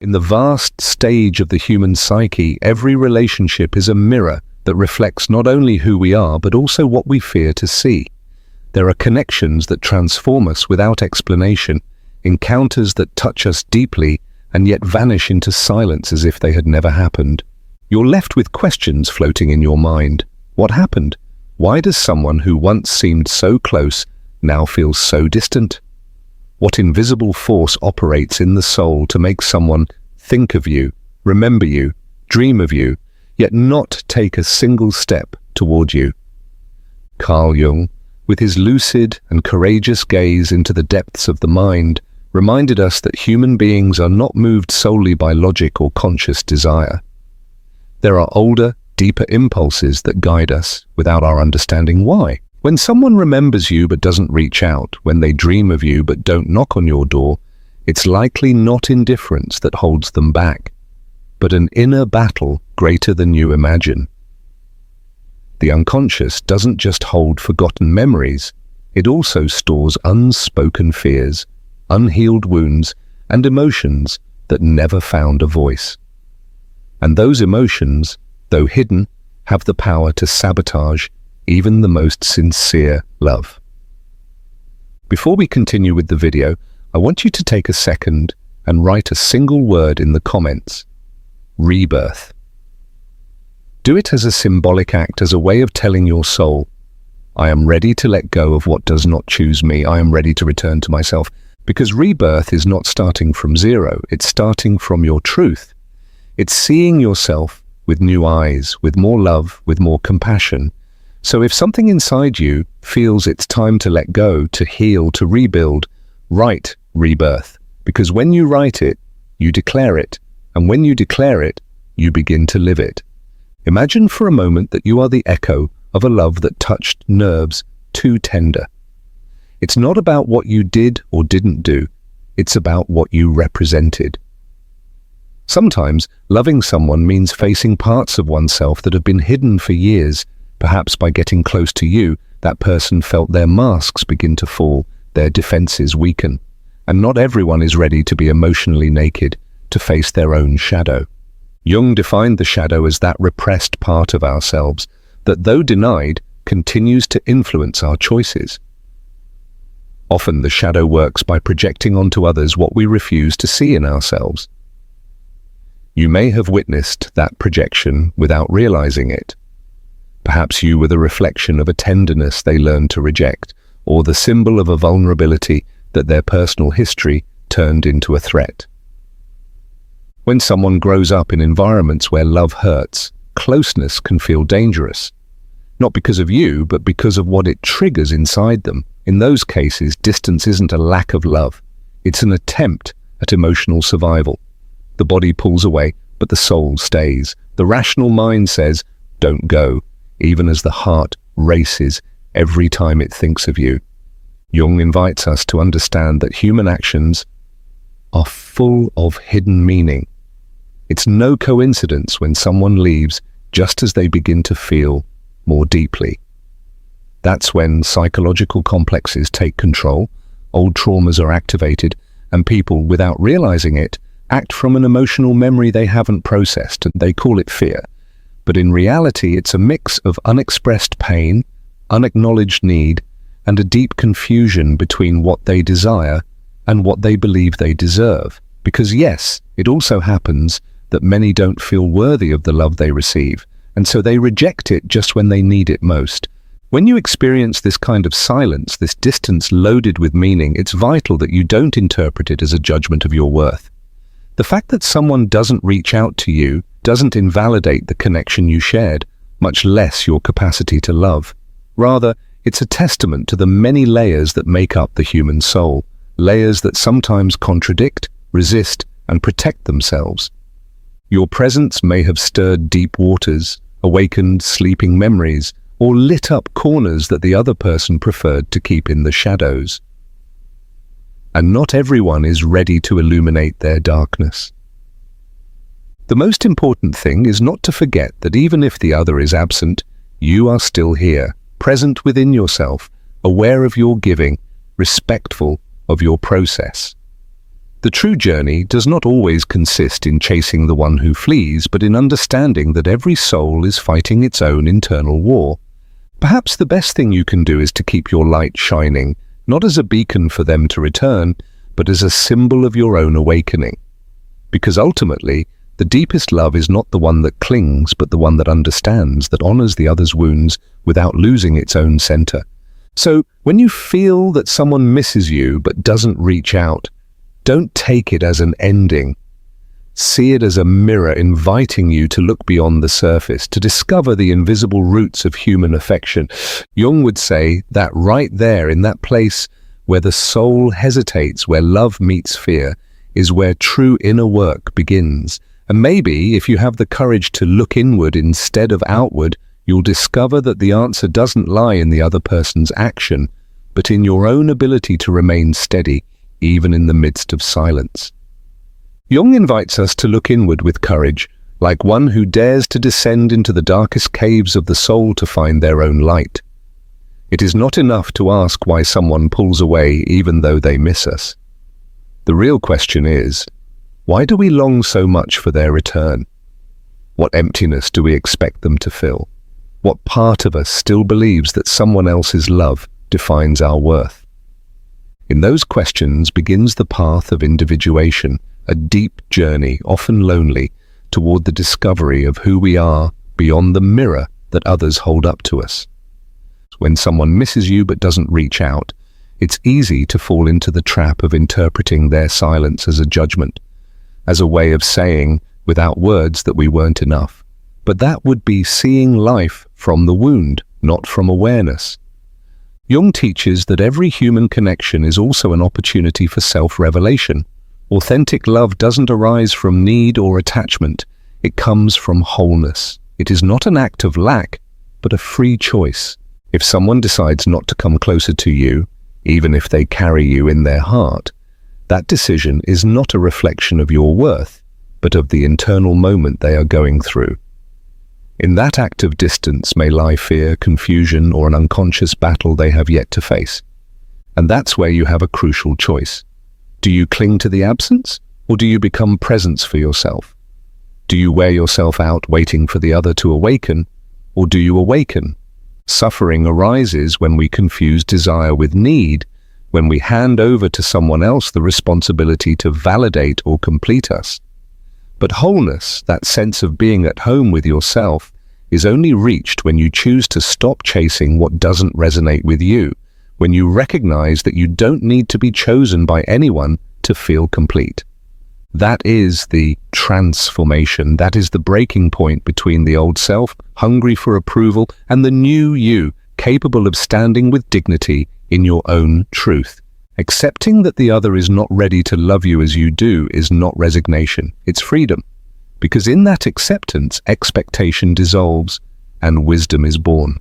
In the vast stage of the human psyche, every relationship is a mirror that reflects not only who we are, but also what we fear to see. There are connections that transform us without explanation, encounters that touch us deeply and yet vanish into silence as if they had never happened. You're left with questions floating in your mind. What happened? Why does someone who once seemed so close now feel so distant? What invisible force operates in the soul to make someone think of you, remember you, dream of you, yet not take a single step toward you? Carl Jung, with his lucid and courageous gaze into the depths of the mind, reminded us that human beings are not moved solely by logic or conscious desire. There are older, deeper impulses that guide us without our understanding why. When someone remembers you but doesn't reach out, when they dream of you but don't knock on your door, it's likely not indifference that holds them back, but an inner battle greater than you imagine. The unconscious doesn't just hold forgotten memories, it also stores unspoken fears, unhealed wounds, and emotions that never found a voice. And those emotions, though hidden, have the power to sabotage even the most sincere love. Before we continue with the video, I want you to take a second and write a single word in the comments: rebirth. Do it as a symbolic act, as a way of telling your soul, I am ready to let go of what does not choose me. I am ready to return to myself. Because rebirth is not starting from zero, it's starting from your truth. It's seeing yourself with new eyes, with more love, with more compassion. So if something inside you feels it's time to let go, to heal, to rebuild, write rebirth. Because when you write it, you declare it. And when you declare it, you begin to live it. Imagine for a moment that you are the echo of a love that touched nerves too tender. It's not about what you did or didn't do. It's about what you represented. Sometimes loving someone means facing parts of oneself that have been hidden for years. Perhaps by getting close to you, that person felt their masks begin to fall, their defenses weaken. And not everyone is ready to be emotionally naked, to face their own shadow. Jung defined the shadow as that repressed part of ourselves that, though denied, continues to influence our choices. Often the shadow works by projecting onto others what we refuse to see in ourselves. You may have witnessed that projection without realizing it. Perhaps you were the reflection of a tenderness they learned to reject, or the symbol of a vulnerability that their personal history turned into a threat. When someone grows up in environments where love hurts, closeness can feel dangerous. Not because of you, but because of what it triggers inside them. In those cases, distance isn't a lack of love. It's an attempt at emotional survival. The body pulls away, but the soul stays. The rational mind says, don't go, even as the heart races every time it thinks of you. Jung invites us to understand that human actions are full of hidden meaning. It's no coincidence when someone leaves just as they begin to feel more deeply. That's when psychological complexes take control, old traumas are activated, and people, without realizing it, act from an emotional memory they haven't processed. They call it fear. But in reality, it's a mix of unexpressed pain, unacknowledged need, and a deep confusion between what they desire and what they believe they deserve. Because yes, it also happens that many don't feel worthy of the love they receive, and so they reject it just when they need it most. When you experience this kind of silence, this distance loaded with meaning, it's vital that you don't interpret it as a judgment of your worth. The fact that someone doesn't reach out to you doesn't invalidate the connection you shared, much less your capacity to love. Rather, it's a testament to the many layers that make up the human soul, layers that sometimes contradict, resist, and protect themselves. Your presence may have stirred deep waters, awakened sleeping memories, or lit up corners that the other person preferred to keep in the shadows. And not everyone is ready to illuminate their darkness. The most important thing is not to forget that even if the other is absent, you are still here, present within yourself, aware of your giving, respectful of your process. The true journey does not always consist in chasing the one who flees, but in understanding that every soul is fighting its own internal war. Perhaps the best thing you can do is to keep your light shining, not as a beacon for them to return, but as a symbol of your own awakening. Because ultimately, the deepest love is not the one that clings, but the one that understands, that honors the other's wounds without losing its own center. So, when you feel that someone misses you but doesn't reach out, don't take it as an ending. See it as a mirror inviting you to look beyond the surface, to discover the invisible roots of human affection. Jung would say that right there, in that place where the soul hesitates, where love meets fear, is where true inner work begins. And maybe, if you have the courage to look inward instead of outward, you'll discover that the answer doesn't lie in the other person's action, but in your own ability to remain steady, even in the midst of silence. Jung invites us to look inward with courage, like one who dares to descend into the darkest caves of the soul to find their own light. It is not enough to ask why someone pulls away even though they miss us. The real question is, why do we long so much for their return? What emptiness do we expect them to fill? What part of us still believes that someone else's love defines our worth? In those questions begins the path of individuation, a deep journey, often lonely, toward the discovery of who we are beyond the mirror that others hold up to us. When someone misses you but doesn't reach out, it's easy to fall into the trap of interpreting their silence as a judgment, as a way of saying, without words, that we weren't enough. But that would be seeing life from the wound, not from awareness. Jung teaches that every human connection is also an opportunity for self-revelation. Authentic love doesn't arise from need or attachment. It comes from wholeness. It is not an act of lack, but a free choice. If someone decides not to come closer to you, even if they carry you in their heart, that decision is not a reflection of your worth, but of the internal moment they are going through. In that act of distance may lie fear, confusion, or an unconscious battle they have yet to face. And that's where you have a crucial choice. Do you cling to the absence, or do you become presence for yourself? Do you wear yourself out waiting for the other to awaken, or do you awaken? Suffering arises when we confuse desire with need, when we hand over to someone else the responsibility to validate or complete us. But wholeness, that sense of being at home with yourself, is only reached when you choose to stop chasing what doesn't resonate with you, when you recognize that you don't need to be chosen by anyone to feel complete. That is the transformation. That is the breaking point between the old self, hungry for approval, and the new you, capable of standing with dignity in your own truth. Accepting that the other is not ready to love you as you do is not resignation, it's freedom. Because in that acceptance, expectation dissolves and wisdom is born.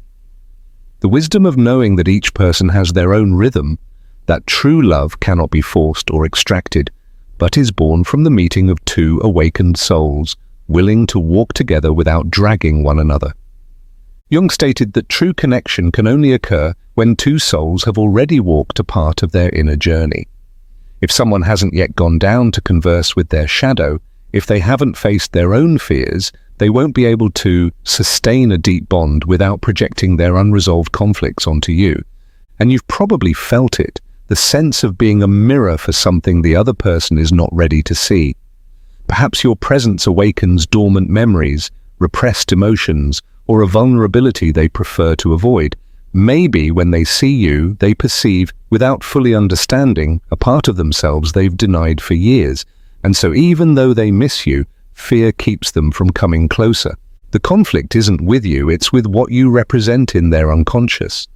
The wisdom of knowing that each person has their own rhythm, that true love cannot be forced or extracted, but is born from the meeting of two awakened souls, willing to walk together without dragging one another. Jung stated that true connection can only occur when two souls have already walked a part of their inner journey. If someone hasn't yet gone down to converse with their shadow, if they haven't faced their own fears, they won't be able to sustain a deep bond without projecting their unresolved conflicts onto you. And you've probably felt it, the sense of being a mirror for something the other person is not ready to see. Perhaps your presence awakens dormant memories, repressed emotions, or a vulnerability they prefer to avoid. Maybe when they see you, they perceive, without fully understanding, a part of themselves they've denied for years. And so even though they miss you, fear keeps them from coming closer. The conflict isn't with you, it's with what you represent in their unconscious.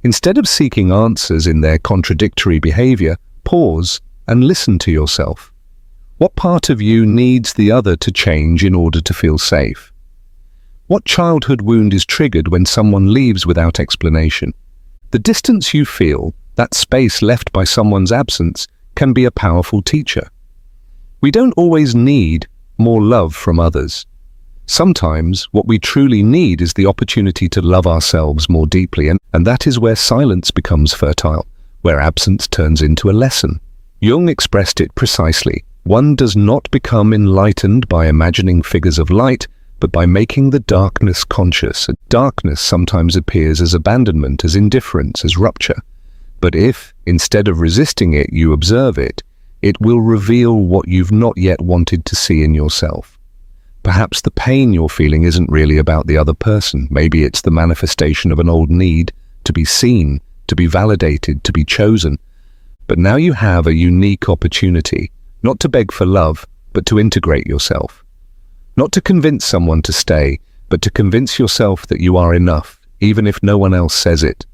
Instead of seeking answers in their contradictory behavior, pause and listen to yourself. What part of you needs the other to change in order to feel safe? What childhood wound is triggered when someone leaves without explanation? The distance you feel, that space left by someone's absence, can be a powerful teacher. We don't always need more love from others. Sometimes what we truly need is the opportunity to love ourselves more deeply, and that is where silence becomes fertile, where absence turns into a lesson. Jung expressed it precisely. One does not become enlightened by imagining figures of light, but by making the darkness conscious. Darkness sometimes appears as abandonment, as indifference, as rupture. But if, instead of resisting it, you observe it, it will reveal what you've not yet wanted to see in yourself. Perhaps the pain you're feeling isn't really about the other person. Maybe it's the manifestation of an old need to be seen, to be validated, to be chosen. But now you have a unique opportunity, not to beg for love, but to integrate yourself. Not to convince someone to stay, but to convince yourself that you are enough, even if no one else says it.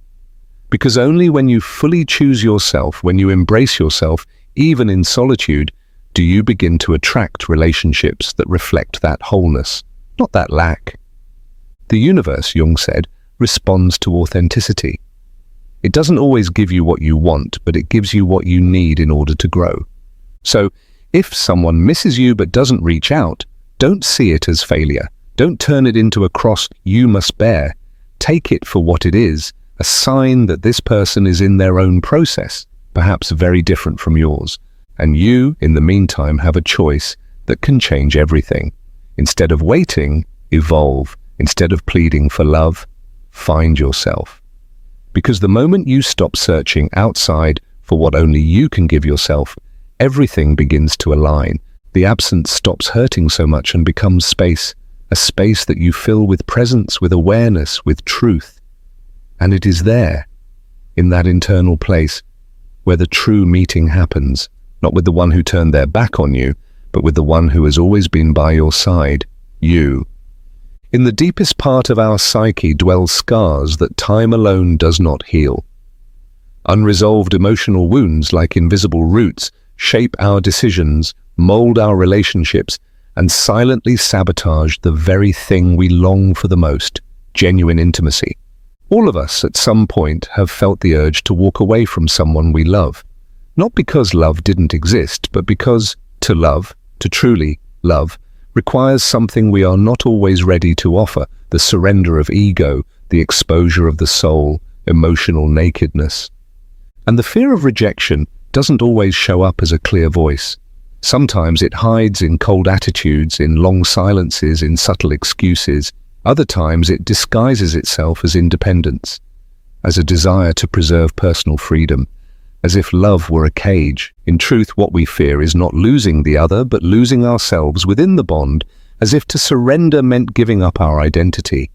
Because only when you fully choose yourself, when you embrace yourself, even in solitude, do you begin to attract relationships that reflect that wholeness, not that lack. The universe, Jung said, responds to authenticity. It doesn't always give you what you want, but it gives you what you need in order to grow. So, if someone misses you but doesn't reach out, don't see it as failure. Don't turn it into a cross you must bear. Take it for what it is, a sign that this person is in their own process, perhaps very different from yours. And you, in the meantime, have a choice that can change everything. Instead of waiting, evolve. Instead of pleading for love, find yourself. Because the moment you stop searching outside for what only you can give yourself, everything begins to align. The absence stops hurting so much and becomes space, a space that you fill with presence, with awareness, with truth. And it is there, in that internal place, where the true meeting happens, not with the one who turned their back on you, but with the one who has always been by your side, you. In the deepest part of our psyche dwell scars that time alone does not heal. Unresolved emotional wounds, like invisible roots, shape our decisions, mold our relationships, and silently sabotage the very thing we long for the most, genuine intimacy. All of us at some point have felt the urge to walk away from someone we love. Not because love didn't exist, but because to love, to truly love, requires something we are not always ready to offer, the surrender of ego, the exposure of the soul, emotional nakedness. And the fear of rejection doesn't always show up as a clear voice. Sometimes it hides in cold attitudes, in long silences, in subtle excuses. Other times it disguises itself as independence, as a desire to preserve personal freedom, as if love were a cage. In truth, what we fear is not losing the other, but losing ourselves within the bond, as if to surrender meant giving up our identity.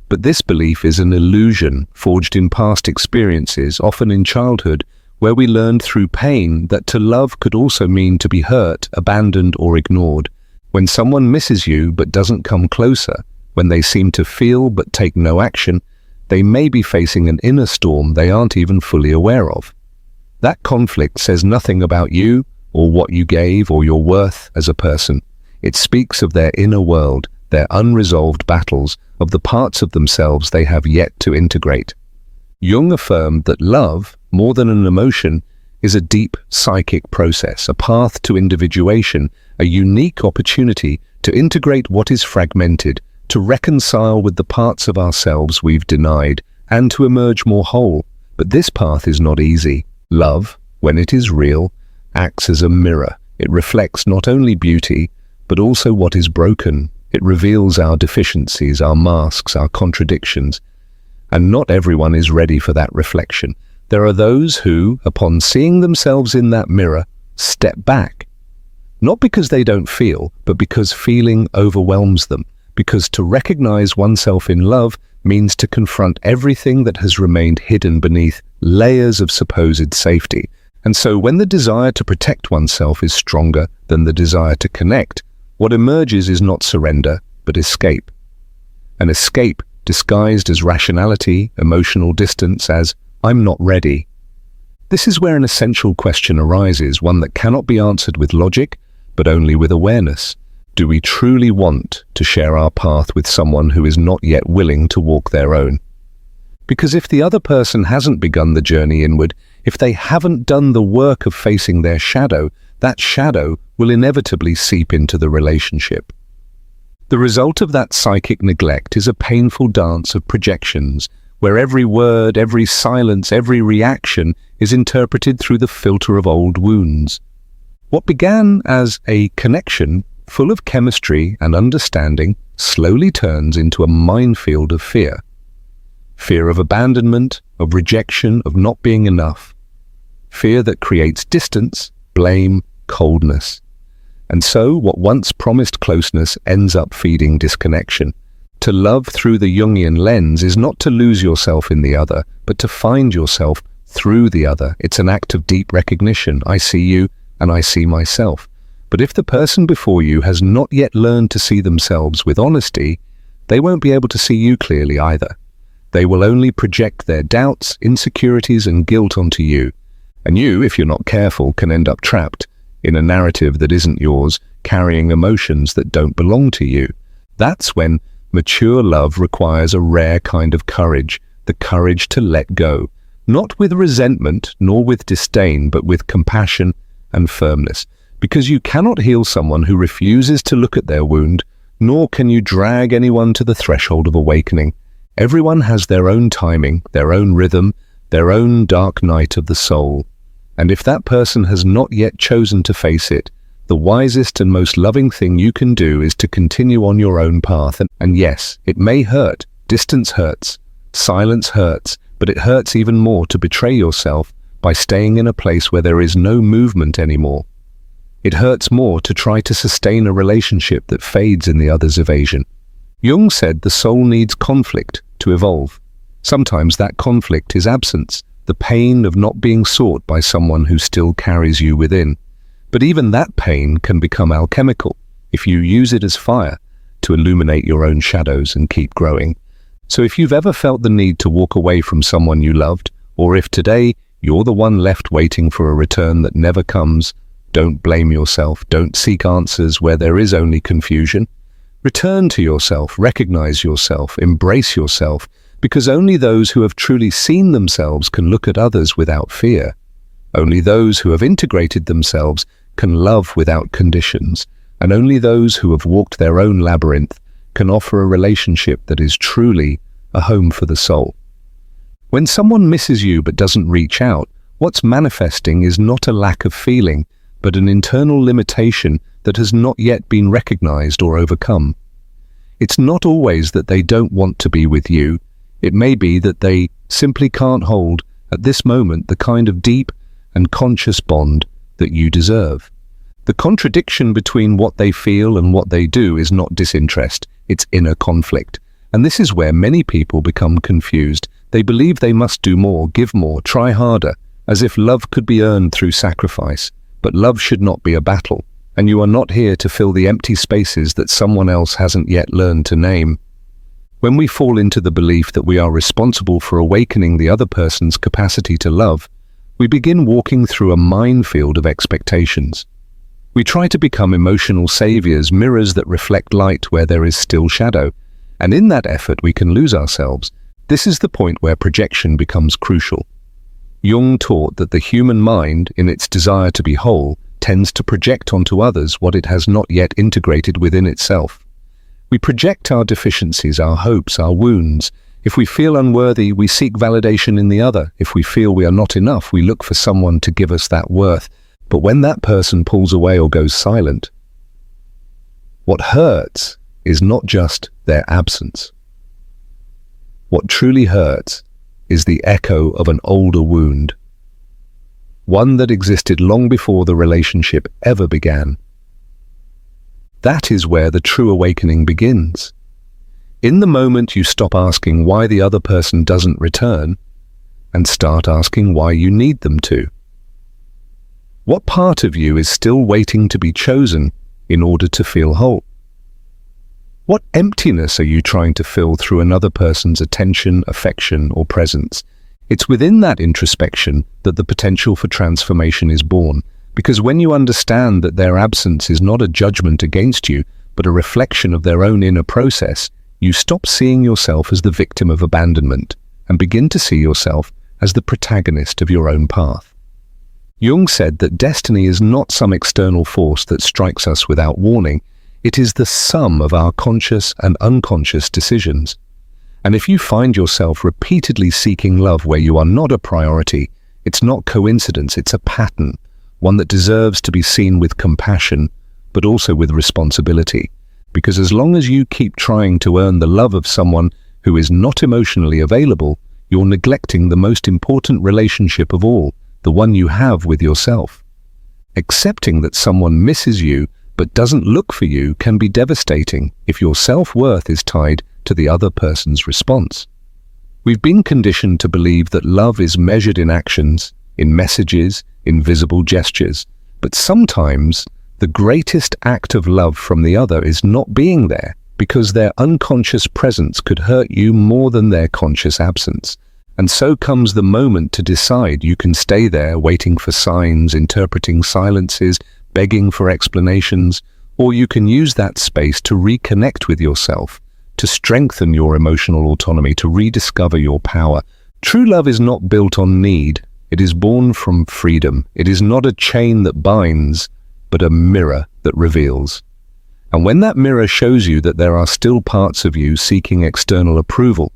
But this belief is an illusion forged in past experiences, often in childhood, where we learned through pain that to love could also mean to be hurt, abandoned, or ignored. When someone misses you but doesn't come closer, when they seem to feel but take no action, they may be facing an inner storm they aren't even fully aware of. That conflict says nothing about you, or what you gave, or your worth as a person. It speaks of their inner world, their unresolved battles, of the parts of themselves they have yet to integrate. Jung affirmed that love, more than an emotion, is a deep psychic process, a path to individuation, a unique opportunity to integrate what is fragmented, to reconcile with the parts of ourselves we've denied, and to emerge more whole. But this path is not easy. Love, when it is real, acts as a mirror. It reflects not only beauty, but also what is broken. It reveals our deficiencies, our masks, our contradictions. And not everyone is ready for that reflection. There are those who, upon seeing themselves in that mirror, step back. Not because they don't feel, but because feeling overwhelms them. Because to recognize oneself in love means to confront everything that has remained hidden beneath layers of supposed safety. And so when the desire to protect oneself is stronger than the desire to connect, what emerges is not surrender, but escape. An escape disguised as rationality, emotional distance, as "I'm not ready." This is where an essential question arises, one that cannot be answered with logic, but only with awareness. Do we truly want to share our path with someone who is not yet willing to walk their own? Because if the other person hasn't begun the journey inward, if they haven't done the work of facing their shadow, that shadow will inevitably seep into the relationship. The result of that psychic neglect is a painful dance of projections, where every word, every silence, every reaction is interpreted through the filter of old wounds. What began as a connection full of chemistry and understanding slowly turns into a minefield of fear. Fear of abandonment, of rejection, of not being enough. Fear that creates distance, blame, coldness. And so what once promised closeness ends up feeding disconnection. To love through the Jungian lens is not to lose yourself in the other, but to find yourself through the other. It's an act of deep recognition. I see you and I see myself. But if the person before you has not yet learned to see themselves with honesty, they won't be able to see you clearly either. They will only project their doubts, insecurities, and guilt onto you. And you, if you're not careful, can end up trapped in a narrative that isn't yours, carrying emotions that don't belong to you. That's when mature love requires a rare kind of courage, the courage to let go, not with resentment nor with disdain, but with compassion and firmness. Because you cannot heal someone who refuses to look at their wound, nor can you drag anyone to the threshold of awakening. Everyone has their own timing, their own rhythm, their own dark night of the soul. And if that person has not yet chosen to face it, the wisest and most loving thing you can do is to continue on your own path. And yes, it may hurt. Distance hurts. Silence hurts. But it hurts even more to betray yourself by staying in a place where there is no movement anymore. It hurts more to try to sustain a relationship that fades in the other's evasion. Jung said the soul needs conflict to evolve. Sometimes that conflict is absence, the pain of not being sought by someone who still carries you within. But even that pain can become alchemical if you use it as fire to illuminate your own shadows and keep growing. So if you've ever felt the need to walk away from someone you loved, or if today you're the one left waiting for a return that never comes, don't blame yourself. Don't seek answers where there is only confusion. Return to yourself, recognize yourself, embrace yourself, because only those who have truly seen themselves can look at others without fear. Only those who have integrated themselves can love without conditions, and only those who have walked their own labyrinth can offer a relationship that is truly a home for the soul. When someone misses you but doesn't reach out, what's manifesting is not a lack of feeling, but an internal limitation that has not yet been recognized or overcome. It's not always that they don't want to be with you. It may be that they simply can't hold, at this moment, the kind of deep and conscious bond that you deserve. The contradiction between what they feel and what they do is not disinterest, it's inner conflict. And this is where many people become confused. They believe they must do more, give more, try harder, as if love could be earned through sacrifice. But love should not be a battle, and you are not here to fill the empty spaces that someone else hasn't yet learned to name. When we fall into the belief that we are responsible for awakening the other person's capacity to love, we begin walking through a minefield of expectations. We try to become emotional saviors, mirrors that reflect light where there is still shadow, and in that effort we can lose ourselves. This is the point where projection becomes crucial. Jung taught that the human mind, in its desire to be whole, tends to project onto others what it has not yet integrated within itself. We project our deficiencies, our hopes, our wounds. If we feel unworthy, we seek validation in the other. If we feel we are not enough, we look for someone to give us that worth. But when that person pulls away or goes silent, what hurts is not just their absence. What truly hurts is the echo of an older wound, one that existed long before the relationship ever began. That is where the true awakening begins. In the moment you stop asking why the other person doesn't return and start asking why you need them to. What part of you is still waiting to be chosen in order to feel whole? What emptiness are you trying to fill through another person's attention, affection, or presence? It's within that introspection that the potential for transformation is born, because when you understand that their absence is not a judgment against you, but a reflection of their own inner process, you stop seeing yourself as the victim of abandonment and begin to see yourself as the protagonist of your own path. Jung said that destiny is not some external force that strikes us without warning. It is the sum of our conscious and unconscious decisions. And if you find yourself repeatedly seeking love where you are not a priority, it's not coincidence, it's a pattern, one that deserves to be seen with compassion, but also with responsibility. Because as long as you keep trying to earn the love of someone who is not emotionally available, you're neglecting the most important relationship of all, the one you have with yourself. Accepting that someone misses you but doesn't look for you can be devastating if your self-worth is tied to the other person's response. We've been conditioned to believe that love is measured in actions, in messages, in visible gestures, but sometimes the greatest act of love from the other is not being there, because their unconscious presence could hurt you more than their conscious absence. And so comes the moment to decide you can stay there waiting for signs, interpreting silences, begging for explanations, or you can use that space to reconnect with yourself, to strengthen your emotional autonomy, to rediscover your power. True love is not built on need. It is born from freedom. It is not a chain that binds, but a mirror that reveals. And when that mirror shows you that there are still parts of you seeking external approval,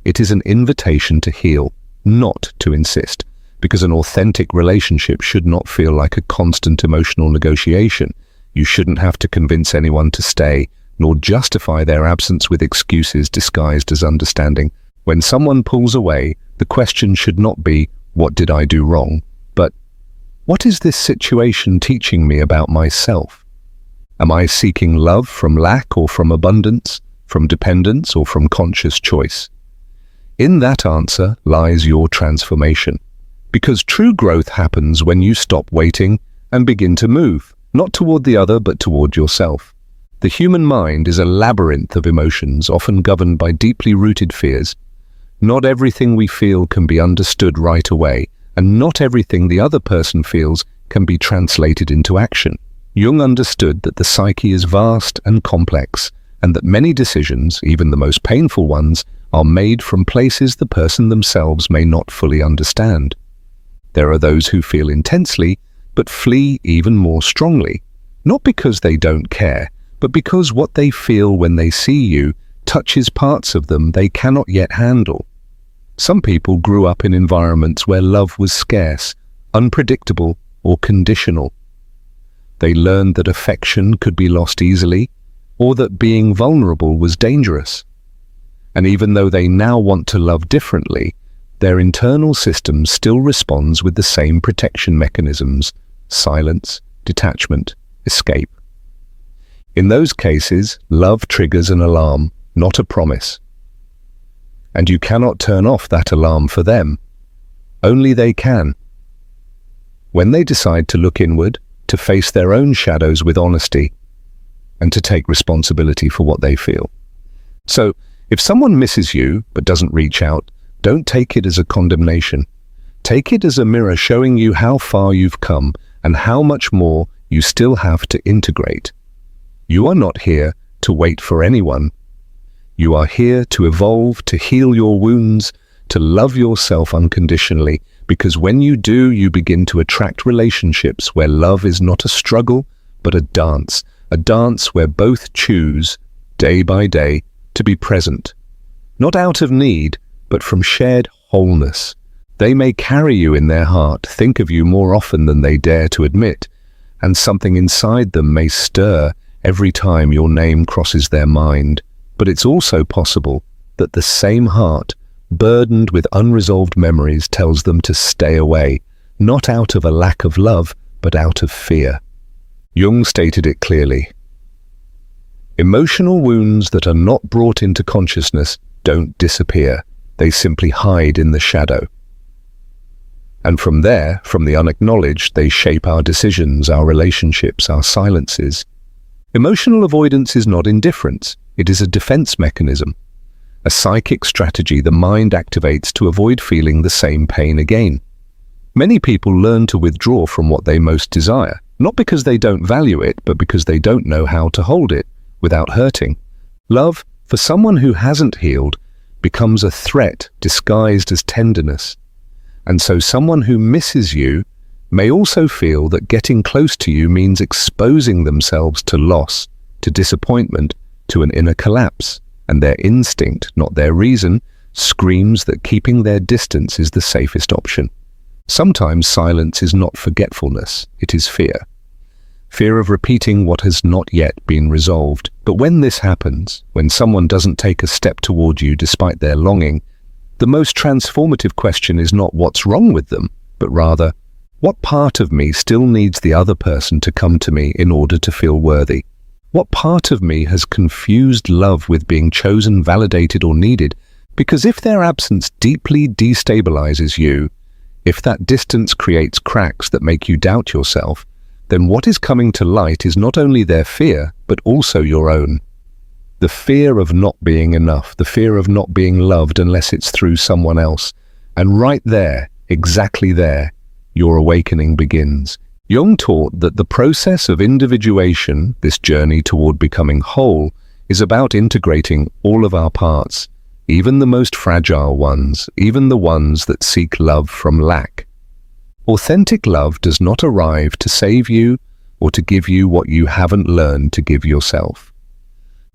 it is an invitation to heal, not to insist, because an authentic relationship should not feel like a constant emotional negotiation. You shouldn't have to convince anyone to stay, nor justify their absence with excuses disguised as understanding. When someone pulls away, the question should not be, "What did I do wrong?" but, "What is this situation teaching me about myself?" Am I seeking love from lack or from abundance, from dependence or from conscious choice? In that answer lies your transformation. Because true growth happens when you stop waiting and begin to move, not toward the other but toward yourself. The human mind is a labyrinth of emotions, often governed by deeply rooted fears. Not everything we feel can be understood right away, and not everything the other person feels can be translated into action. Jung understood that the psyche is vast and complex, and that many decisions, even the most painful ones, are made from places the person themselves may not fully understand. There are those who feel intensely, but flee even more strongly, not because they don't care, but because what they feel when they see you touches parts of them they cannot yet handle. Some people grew up in environments where love was scarce, unpredictable, or conditional. They learned that affection could be lost easily, or that being vulnerable was dangerous. And even though they now want to love differently, their internal system still responds with the same protection mechanisms: silence, detachment, escape. In those cases, love triggers an alarm, not a promise. And you cannot turn off that alarm for them. Only they can. When they decide to look inward, to face their own shadows with honesty, and to take responsibility for what they feel. So, if someone misses you but doesn't reach out, don't take it as a condemnation. Take it as a mirror showing you how far you've come and how much more you still have to integrate. You are not here to wait for anyone. You are here to evolve, to heal your wounds, to love yourself unconditionally, because when you do, you begin to attract relationships where love is not a struggle, but a dance where both choose, day by day, to be present. Not out of need, but from shared wholeness. They may carry you in their heart, think of you more often than they dare to admit, and something inside them may stir every time your name crosses their mind. But it's also possible that the same heart, burdened with unresolved memories, tells them to stay away, not out of a lack of love, but out of fear. Jung stated it clearly. Emotional wounds that are not brought into consciousness don't disappear. They simply hide in the shadow. And from there, from the unacknowledged, they shape our decisions, our relationships, our silences. Emotional avoidance is not indifference. It is a defense mechanism, a psychic strategy the mind activates to avoid feeling the same pain again. Many people learn to withdraw from what they most desire, not because they don't value it, but because they don't know how to hold it without hurting. Love, for someone who hasn't healed, becomes a threat disguised as tenderness. And so someone who misses you may also feel that getting close to you means exposing themselves to loss, to disappointment, to an inner collapse. and their instinct, not their reason, screams that keeping their distance is the safest option. Sometimes silence is not forgetfulness, it is fear. Fear of repeating what has not yet been resolved. But when this happens, when someone doesn't take a step toward you despite their longing, the most transformative question is not what's wrong with them, but rather, what part of me still needs the other person to come to me in order to feel worthy? What part of me has confused love with being chosen, validated, or needed? Because if their absence deeply destabilizes you, if that distance creates cracks that make you doubt yourself, then what is coming to light is not only their fear, but also your own. The fear of not being enough, the fear of not being loved unless it's through someone else. And right there, exactly there, your awakening begins. Jung taught that the process of individuation, this journey toward becoming whole, is about integrating all of our parts, even the most fragile ones, even the ones that seek love from lack. Authentic love does not arrive to save you or to give you what you haven't learned to give yourself.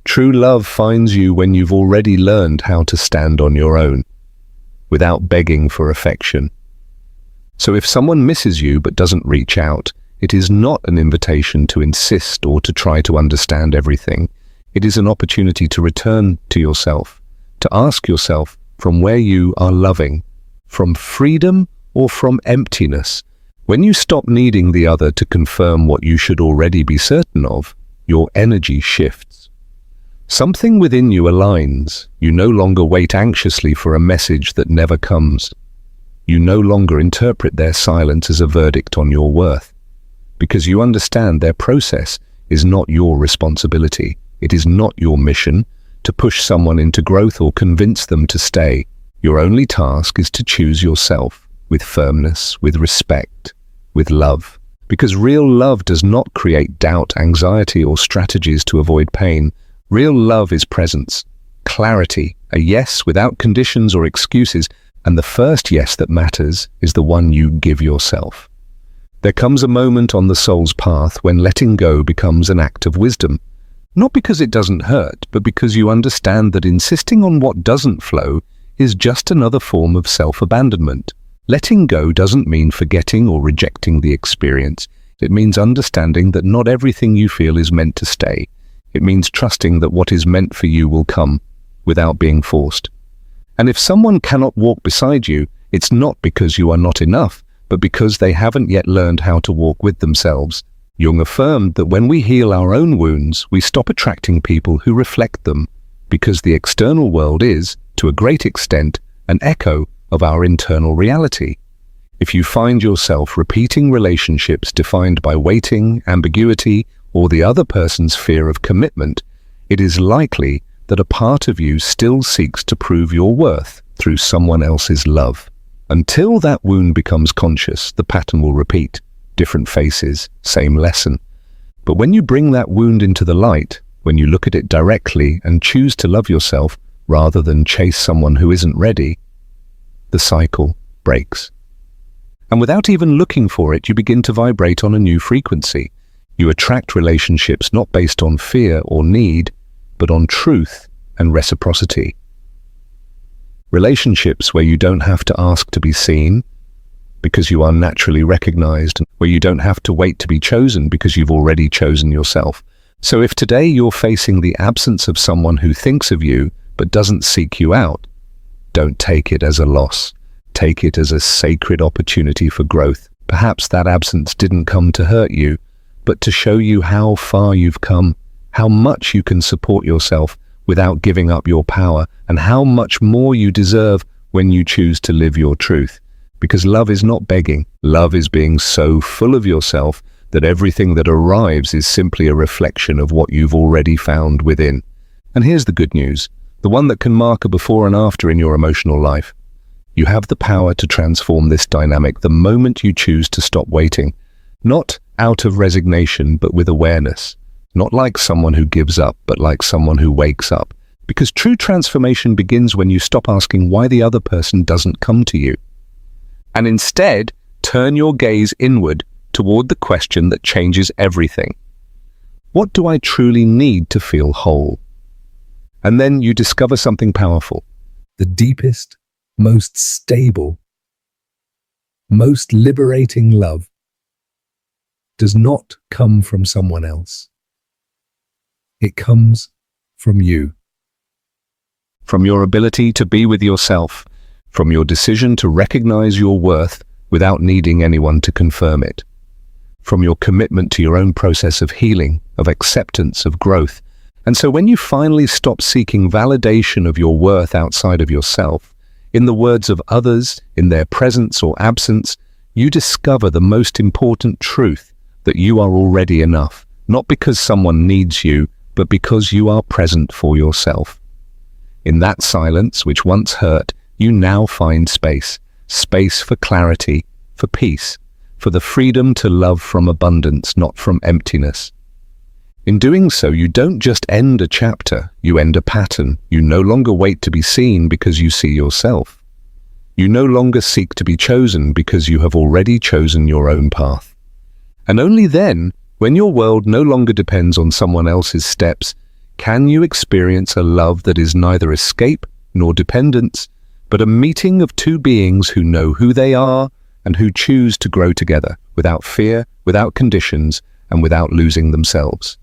True love finds you when you've already learned how to stand on your own, without begging for affection. So if someone misses you but doesn't reach out, it is not an invitation to insist or to try to understand everything. It is an opportunity to return to yourself, to ask yourself from where you are loving, from freedom or from emptiness. When you stop needing the other to confirm what you should already be certain of, your energy shifts. Something within you aligns. You no longer wait anxiously for a message that never comes. You no longer interpret their silence as a verdict on your worth, because you understand their process is not your responsibility. It is not your mission to push someone into growth or convince them to stay. Your only task is to choose yourself with firmness, with respect, with love. Because real love does not create doubt, anxiety, or strategies to avoid pain. Real love is presence, clarity, a yes without conditions or excuses, and the first yes that matters is the one you give yourself. There comes a moment on the soul's path when letting go becomes an act of wisdom. Not because it doesn't hurt, but because you understand that insisting on what doesn't flow is just another form of self-abandonment. Letting go doesn't mean forgetting or rejecting the experience. It means understanding that not everything you feel is meant to stay. It means trusting that what is meant for you will come, without being forced. And if someone cannot walk beside you, it's not because you are not enough, but because they haven't yet learned how to walk with themselves. Jung affirmed that when we heal our own wounds, we stop attracting people who reflect them, because the external world is, to a great extent, an echo of our internal reality. If you find yourself repeating relationships defined by waiting, ambiguity, or the other person's fear of commitment, it is likely that a part of you still seeks to prove your worth through someone else's love. Until that wound becomes conscious, the pattern will repeat. Different faces, same lesson. But when you bring that wound into the light, when you look at it directly and choose to love yourself rather than chase someone who isn't ready, the cycle breaks. And without even looking for it, you begin to vibrate on a new frequency. You attract relationships not based on fear or need, but on truth and reciprocity. Relationships where you don't have to ask to be seen, because you are naturally recognized, where you don't have to wait to be chosen because you've already chosen yourself. So if today you're facing the absence of someone who thinks of you but doesn't seek you out, don't take it as a loss. Take it as a sacred opportunity for growth. Perhaps that absence didn't come to hurt you, but to show you how far you've come, how much you can support yourself without giving up your power, and how much more you deserve when you choose to live your truth. Because love is not begging. Love is being so full of yourself that everything that arrives is simply a reflection of what you've already found within. And here's the good news, the one that can mark a before and after in your emotional life. You have the power to transform this dynamic the moment you choose to stop waiting. Not out of resignation, but with awareness. Not like someone who gives up, but like someone who wakes up. Because true transformation begins when you stop asking why the other person doesn't come to you, and instead turn your gaze inward toward the question that changes everything. What do I truly need to feel whole? And then you discover something powerful. The deepest, most stable, most liberating love does not come from someone else. It comes from you. From your ability to be with yourself, from your decision to recognize your worth without needing anyone to confirm it, from your commitment to your own process of healing, of acceptance, of growth. And so when you finally stop seeking validation of your worth outside of yourself, in the words of others, in their presence or absence, you discover the most important truth, that you are already enough, not because someone needs you, but because you are present for yourself. In that silence, which once hurt, you now find space. Space for clarity, for peace, for the freedom to love from abundance, not from emptiness. In doing so, you don't just end a chapter, you end a pattern. You no longer wait to be seen because you see yourself. You no longer seek to be chosen because you have already chosen your own path. And only then, when your world no longer depends on someone else's steps, can you experience a love that is neither escape nor dependence, but a meeting of two beings who know who they are and who choose to grow together, without fear, without conditions, and without losing themselves.